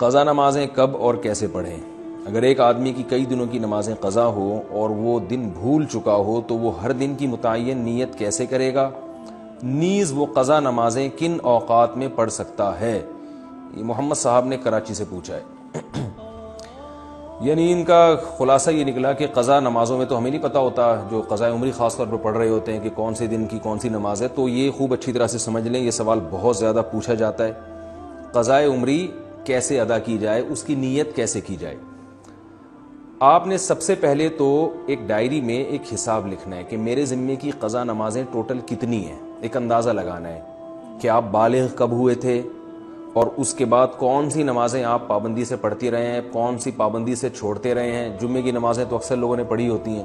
قضا نمازیں کب اور کیسے پڑھیں؟ اگر ایک آدمی کی کئی دنوں کی نمازیں قضا ہو اور وہ دن بھول چکا ہو تو وہ ہر دن کی متعین نیت کیسے کرے گا؟ نیز وہ قضا نمازیں کن اوقات میں پڑھ سکتا ہے؟ یہ محمد صاحب نے کراچی سے پوچھا ہے۔ یعنی ان کا خلاصہ یہ نکلا کہ قضا نمازوں میں تو ہمیں نہیں پتہ ہوتا، جو قضاء عمری خاص طور پر پڑھ رہے ہوتے ہیں کہ کون سے دن کی کون سی نماز ہے، تو یہ خوب اچھی طرح سے سمجھ لیں، یہ سوال بہت زیادہ پوچھا جاتا ہے۔ قضاء عمری کیسے ادا کی جائے، اس کی نیت کیسے کی جائے؟ آپ نے سب سے پہلے تو ایک ڈائری میں ایک حساب لکھنا ہے کہ میرے ذمے کی قضا نمازیں ٹوٹل کتنی ہیں، ایک اندازہ لگانا ہے کہ آپ بالغ کب ہوئے تھے اور اس کے بعد کون سی نمازیں آپ پابندی سے پڑھتے رہے ہیں، کون سی پابندی سے چھوڑتے رہے ہیں۔ جمعے کی نمازیں تو اکثر لوگوں نے پڑھی ہوتی ہیں۔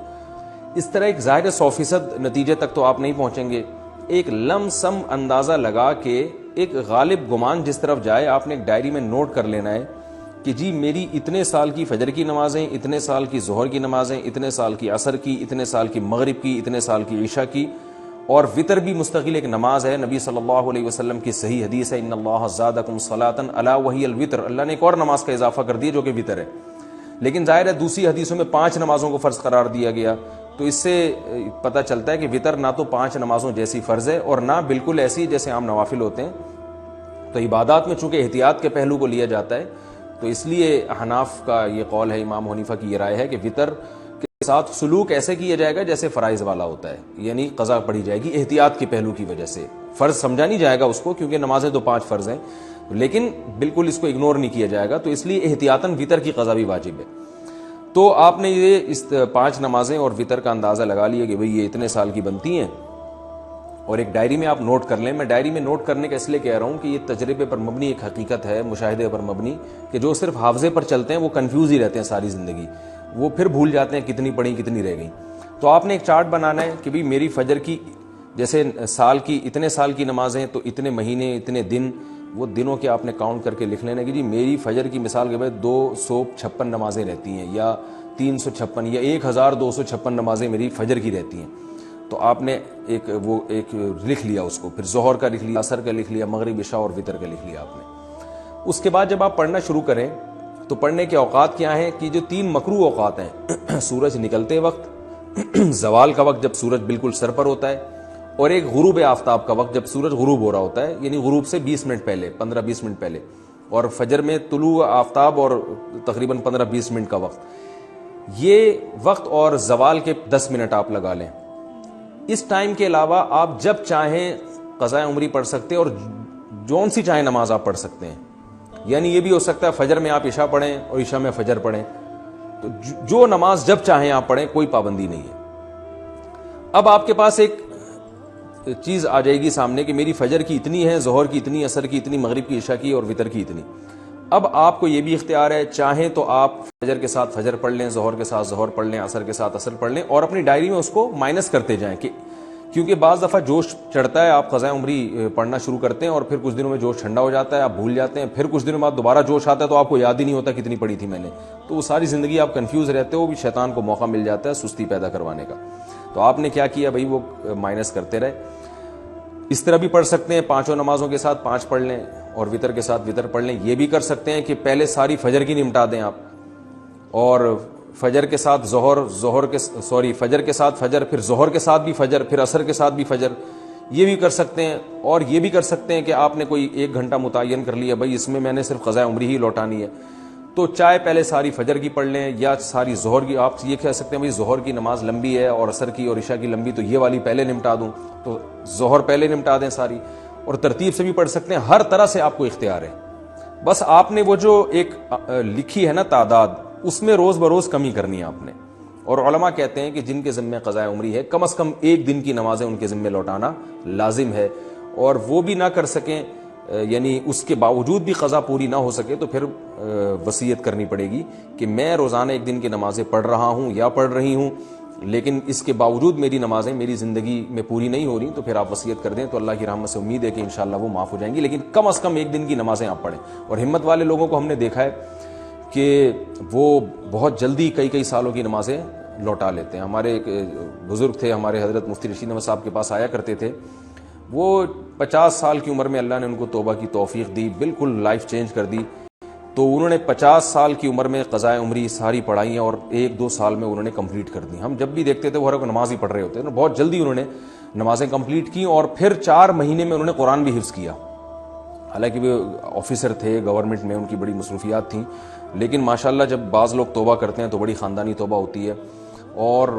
اس طرح ایک ظاہر 100% نتیجے تک تو آپ نہیں پہنچیں گے، ایک لم سم اندازہ لگا کے ایک غالب گمان جس طرف جائے آپ نے ایک ڈائری میں نوٹ کر لینا ہے کہ جی میری اتنے سال کی فجر کی نمازیں، اتنے سال کی ظہر کی نمازیں، اتنے سال کی عصر کی، اتنے سال کی مغرب کی، اتنے سال کی عشاء کی، اور وطر بھی مستقل ایک نماز ہے۔ نبی صلی اللہ علیہ وسلم کی صحیح حدیث ہے، ان اللہ زادکم صلاۃ الا وہی الوتر، اللہ نے ایک اور نماز کا اضافہ کر دیا جو کہ وطر ہے۔ لیکن ظاہر ہے دوسری حدیثوں میں 5 نمازوں کو فرض قرار دیا گیا، تو اس سے پتہ چلتا ہے کہ وطر نہ تو 5 نمازوں جیسی فرض ہے اور نہ بالکل ایسی جیسے عام نوافل ہوتے ہیں۔ تو عبادات میں چونکہ احتیاط کے پہلو کو لیا جاتا ہے، تو اس لیے حناف کا یہ قول ہے، امام حنیفہ کی یہ رائے ہے کہ وطر کے ساتھ سلوک ایسے کیا جائے گا جیسے فرائض والا ہوتا ہے، یعنی قضا پڑھی جائے گی احتیاط کے پہلو کی وجہ سے۔ فرض سمجھا نہیں جائے گا اس کو کیونکہ نمازیں تو 5 فرض ہیں، لیکن بالکل اس کو اگنور نہیں کیا جائے گا، تو اس لیے احتیاطاً وطر کی قضا بھی واجب ہے۔ تو آپ نے یہ اس 5 نمازیں اور وطر کا اندازہ لگا لیا کہ بھئی یہ اتنے سال کی بنتی ہیں، اور ایک ڈائری میں آپ نوٹ کر لیں۔ میں ڈائری میں نوٹ کرنے کا اس لیے کہہ رہا ہوں کہ یہ تجربے پر مبنی ایک حقیقت ہے، مشاہدے پر مبنی، کہ جو صرف حافظے پر چلتے ہیں وہ کنفیوز ہی رہتے ہیں ساری زندگی، وہ پھر بھول جاتے ہیں کتنی پڑھی کتنی رہ گئی۔ تو آپ نے ایک چارٹ بنانا ہے کہ بھئی میری فجر کی جیسے سال کی اتنے سال کی نمازیں تو اتنے مہینے اتنے دن، وہ دنوں کے آپ نے کاؤنٹ کر کے لکھ لینا کہ جی میری فجر کی مثال کے بعد 256 نمازیں رہتی ہیں، یا 356 یا 1256 نمازیں میری فجر کی رہتی ہیں۔ تو آپ نے ایک لکھ لیا اس کو، پھر ظہر کا لکھ لیا، عصر کا لکھ لیا، مغرب عشاء اور وطر کا لکھ لیا آپ نے۔ اس کے بعد جب آپ پڑھنا شروع کریں تو پڑھنے کے اوقات کیا ہیں کہ جو 3 مکروہ اوقات ہیں، سورج نکلتے وقت، زوال کا وقت جب سورج بالکل سر پر ہوتا ہے، اور ایک غروب آفتاب کا وقت جب سورج غروب ہو رہا ہوتا ہے، یعنی غروب سے 20 منٹ پہلے، 15-20 منٹ پہلے، اور فجر میں طلوع آفتاب اور تقریباً 15-20 منٹ کا وقت، یہ وقت اور زوال کے 10 منٹ آپ لگا لیں۔ اس ٹائم کے علاوہ آپ جب چاہیں قضاء عمری پڑھ سکتے ہیں، اور جون سی چاہیں نماز آپ پڑھ سکتے ہیں۔ یعنی یہ بھی ہو سکتا ہے فجر میں آپ عشاء پڑھیں اور عشاء میں فجر پڑھیں، تو جو نماز جب چاہیں آپ پڑھیں، کوئی پابندی نہیں ہے۔ اب آپ کے پاس ایک چیز آ جائے گی سامنے کہ میری فجر کی اتنی ہے، ظہر کی اتنی، عصر کی اتنی، مغرب کی، عشاء کی اور وطر کی اتنی۔ اب آپ کو یہ بھی اختیار ہے، چاہیں تو آپ فجر کے ساتھ فجر پڑھ لیں، ظہر کے ساتھ ظہر پڑھ لیں، عصر کے ساتھ عصر پڑھ لیں، اور اپنی ڈائری میں اس کو مائنس کرتے جائیں، کہ کیونکہ بعض دفعہ جوش چڑھتا ہے، آپ قضاء عمری پڑھنا شروع کرتے ہیں اور پھر کچھ دنوں میں جوش ٹھنڈا ہو جاتا ہے، آپ بھول جاتے ہیں، پھر کچھ دنوں بعد دوبارہ جوش آتا ہے تو آپ کو یاد ہی نہیں ہوتا کتنی پڑھی تھی میں نے، تو وہ ساری زندگی آپ کنفیوز رہتے ہو، بھی شیطان کو موقع مل جاتا ہے سستی پیدا کروانے کا۔ تو آپ نے کیا کیا بھائی، وہ مائنس کرتے رہے۔ اس طرح بھی پڑھ سکتے ہیں، 5 نمازوں کے ساتھ 5 پڑھ لیں اور وطر کے ساتھ وطر پڑھ لیں۔ یہ بھی کر سکتے ہیں کہ پہلے ساری فجر کی نمٹا دیں آپ، اور فجر کے ساتھ فجر کے ساتھ فجر، پھر ظہر کے ساتھ بھی فجر، پھر عصر کے ساتھ بھی فجر، یہ بھی کر سکتے ہیں۔ اور یہ بھی کر سکتے ہیں کہ آپ نے کوئی 1 گھنٹہ متعین کر لیا، بھائی اس میں نے صرف قضاء عمری ہی لوٹانی ہے، تو چاہے پہلے ساری فجر کی پڑھ لیں یا ساری ظہر کی۔ آپ یہ کہہ سکتے ہیں بھائی ظہر کی نماز لمبی ہے اور عصر کی اور عشاء کی لمبی، تو یہ والی پہلے نمٹا دوں، تو ظہر پہلے نمٹا دیں ساری، اور ترتیب سے بھی پڑھ سکتے ہیں۔ ہر طرح سے آپ کو اختیار ہے، بس آپ نے وہ جو ایک لکھی ہے نا تعداد، اس میں روز بروز کمی کرنی ہے آپ نے۔ اور علماء کہتے ہیں کہ جن کے ذمہ قضاء عمری ہے، کم از کم 1 دن کی نمازیں ان کے ذمہ لوٹانا لازم ہے، اور وہ بھی نہ کر سکیں، یعنی اس کے باوجود بھی قضا پوری نہ ہو سکے، تو پھر وصیت کرنی پڑے گی کہ میں روزانہ 1 دن کی نمازیں پڑھ رہا ہوں یا پڑھ رہی ہوں، لیکن اس کے باوجود میری نمازیں میری زندگی میں پوری نہیں ہو رہی، تو پھر آپ وصیت کر دیں، تو اللہ کی رحمت سے امید ہے کہ انشاءاللہ وہ معاف ہو جائیں گی، لیکن کم از کم 1 دن کی نمازیں آپ پڑھیں۔ اور ہمت والے لوگوں کو ہم نے دیکھا ہے کہ وہ بہت جلدی کئی سالوں کی نمازیں لوٹا لیتے ہیں۔ ہمارے ایک بزرگ تھے، ہمارے حضرت مفتی رشید احمد صاحب کے پاس آیا کرتے تھے، وہ 50 سال کی عمر میں اللہ نے ان کو توبہ کی توفیق دی، بالکل لائف چینج کر دی، تو انہوں نے 50 سال کی عمر میں قضاء عمری ساری پڑھائی ہیں اور 1-2 سال میں انہوں نے کمپلیٹ کر دی. ہم جب بھی دیکھتے تھے وہ ہر نماز ہی پڑھ رہے ہوتے ہیں, بہت جلدی انہوں نے نمازیں کمپلیٹ کی اور پھر 4 مہینے میں انہوں نے قرآن بھی حفظ کیا. حالانکہ وہ آفیسر تھے گورنمنٹ میں, ان کی بڑی مصروفیات تھیں, لیکن ماشاءاللہ جب بعض لوگ توبہ کرتے ہیں تو بڑی خاندانی توبہ ہوتی ہے. اور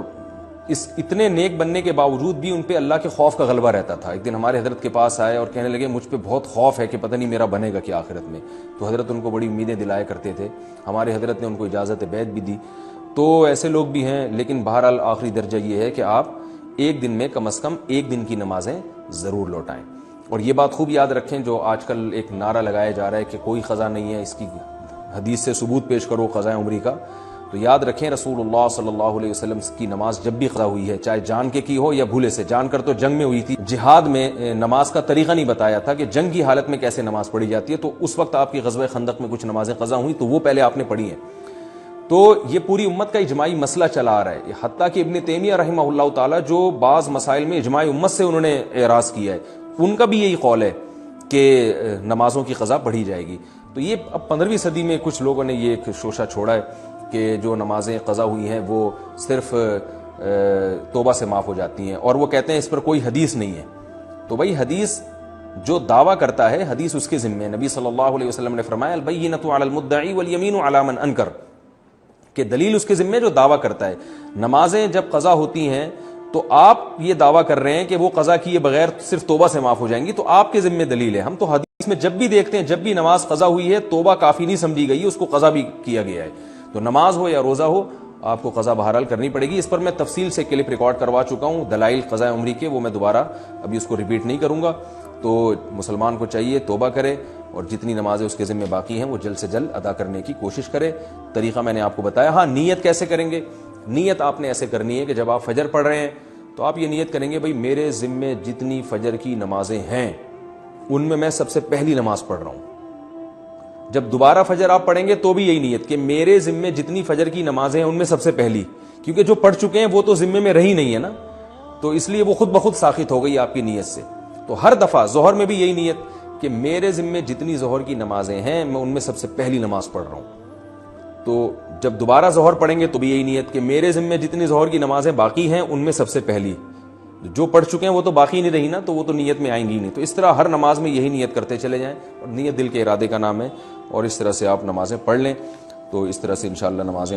اس اتنے نیک بننے کے باوجود بھی ان پہ اللہ کے خوف کا غلبہ رہتا تھا. ایک دن ہمارے حضرت کے پاس آئے اور کہنے لگے مجھ پہ بہت خوف ہے کہ پتہ نہیں میرا بنے گا کیا آخرت میں. تو حضرت ان کو بڑی امیدیں دلایا کرتے تھے, ہمارے حضرت نے ان کو اجازت بیعت بھی دی. تو ایسے لوگ بھی ہیں, لیکن بہرحال آخری درجہ یہ ہے کہ آپ ایک دن میں کم از کم 1 دن کی نمازیں ضرور لوٹائیں. اور یہ بات خوب یاد رکھیں, جو آج کل ایک نعرہ لگایا جا رہا ہے کہ کوئی قضا نہیں ہے, اس کی حدیث سے ثبوت پیش کرو قضاء عمری کا. تو یاد رکھیں رسول اللہ صلی اللہ علیہ وسلم کی نماز جب بھی قضا ہوئی ہے, چاہے جان کے کی ہو یا بھولے سے, جان کر تو جنگ میں ہوئی تھی, جہاد میں نماز کا طریقہ نہیں بتایا تھا کہ جنگ کی حالت میں کیسے نماز پڑھی جاتی ہے. تو اس وقت آپ کی غزوہ خندق میں کچھ نمازیں قضا ہوئی تو وہ پہلے آپ نے پڑھی ہیں. تو یہ پوری امت کا اجماعی مسئلہ چلا آ رہا ہے. حتیٰ کہ ابن تیمیہ رحمہ اللہ تعالیٰ جو بعض مسائل میں اجماع امت سے انہوں نے اعراض کیا ہے, ان کا بھی یہی قول ہے کہ نمازوں کی قضا پڑھی جائے گی. تو یہ اب 15ویں صدی میں کچھ لوگوں نے یہ ایک شوشہ چھوڑا ہے کہ جو نمازیں قضا ہوئی ہیں وہ صرف توبہ سے معاف ہو جاتی ہیں, اور وہ کہتے ہیں اس پر کوئی حدیث نہیں ہے. تو بھائی حدیث جو دعویٰ کرتا ہے حدیث اس کے ذمہ ہے. نبی صلی اللہ علیہ وسلم نے فرمایا البینۃ علی المدعی والیمین علی من انکر, کہ دلیل اس کے ذمہ جو دعویٰ کرتا ہے. نمازیں جب قضا ہوتی ہیں تو آپ یہ دعویٰ کر رہے ہیں کہ وہ قضا کیے بغیر صرف توبہ سے معاف ہو جائیں گی, تو آپ کے ذمہ دلیل ہے. ہم تو حدیث میں جب بھی دیکھتے ہیں جب بھی نماز قضا ہوئی ہے توبہ کافی نہیں سمجھی گئی ہے, اس کو قضا بھی کیا گیا ہے. تو نماز ہو یا روزہ ہو آپ کو قضا بہرحال کرنی پڑے گی. اس پر میں تفصیل سے کلپ ریکارڈ کروا چکا ہوں دلائل قضاء عمری کے, وہ میں دوبارہ ابھی اس کو ریپیٹ نہیں کروں گا. تو مسلمان کو چاہیے توبہ کرے اور جتنی نمازیں اس کے ذمہ باقی ہیں وہ جلد سے جلد ادا کرنے کی کوشش کرے. طریقہ میں نے آپ کو بتایا. ہاں نیت کیسے کریں گے؟ نیت آپ نے ایسے کرنی ہے کہ جب آپ فجر پڑھ رہے ہیں تو آپ یہ نیت کریں گے بھائی میرے ذمہ جتنی فجر کی نمازیں ہیں ان میں سب سے پہلی نماز پڑھ رہا ہوں. جب دوبارہ فجر آپ پڑھیں گے تو بھی یہی نیت کہ میرے ذمہ جتنی فجر کی نمازیں ہیں ان میں سب سے پہلی, کیونکہ جو پڑھ چکے ہیں وہ تو ذمہ میں رہی نہیں ہے نا, تو اس لیے وہ خود بخود ساخط ہو گئی آپ کی نیت سے. تو ہر دفعہ ظہر میں بھی یہی نیت کہ میرے ذمہ جتنی ظہر کی نمازیں ہیں میں ان میں سب سے پہلی نماز پڑھ رہا ہوں. تو جب دوبارہ ظہر پڑھیں گے تو بھی یہی نیت کہ میرے ذمہ جتنی ظہر کی نمازیں باقی ہیں ان میں سب سے پہلی, جو پڑھ چکے ہیں وہ تو باقی نہیں رہی نا, تو وہ تو نیت میں آئیں گی نہیں. تو اس طرح ہر نماز میں یہی نیت کرتے چلے جائیں, اور نیت دل کے ارادے کا نام ہے, اور اس طرح سے آپ نمازیں پڑھ لیں. تو اس طرح سے انشاءاللہ نمازیں